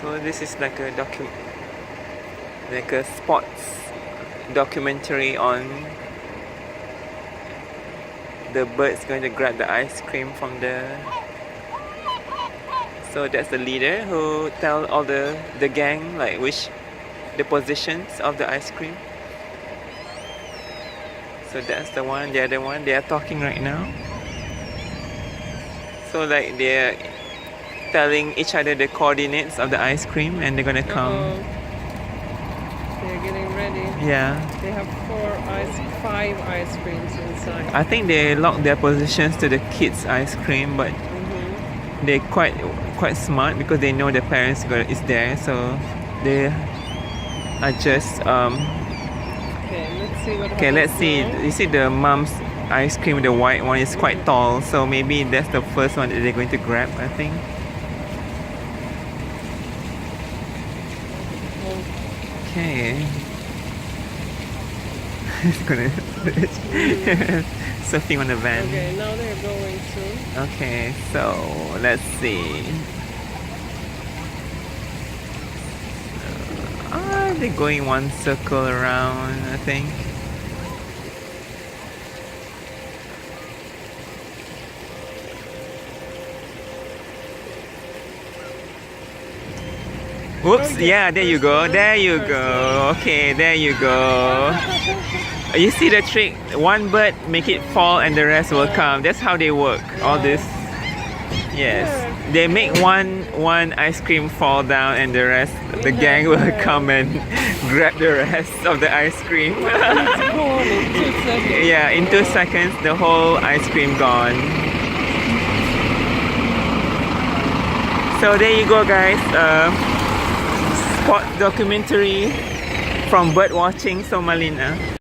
So this is like a sports documentary on the birds going to grab the ice cream from the. So that's the leader who tell all the gang like which the positions of the ice cream. So that's the one, the other one, they are talking right now. So like they're telling each other the coordinates of the ice cream and they're gonna come. They're getting ready. Yeah. They have 5 ice creams inside. I think they lock their positions to the kids' ice cream, but they're quite smart because they know the parents is there, so they are just Okay, let's see what happens let's see. now. You see the mom's ice cream, the white one is quite tall, so maybe that's the first one that they're going to grab, I think. Okay. It's gonna surfing on the van. Okay, now they're going to. Okay, so let's see. They're going one circle around, I think. Whoops, Okay, yeah, there you go, there you go. Okay, there you go. You see the trick? One bird make it fall and the rest will come. That's how they work. All this. Yes. They make one ice cream fall down and the rest, the gang will come and grab the rest of the ice cream. It's gone in 2 seconds. Yeah, in 2 seconds the whole ice cream gone. So there you go, guys. Spot documentary from bird watching Somalina.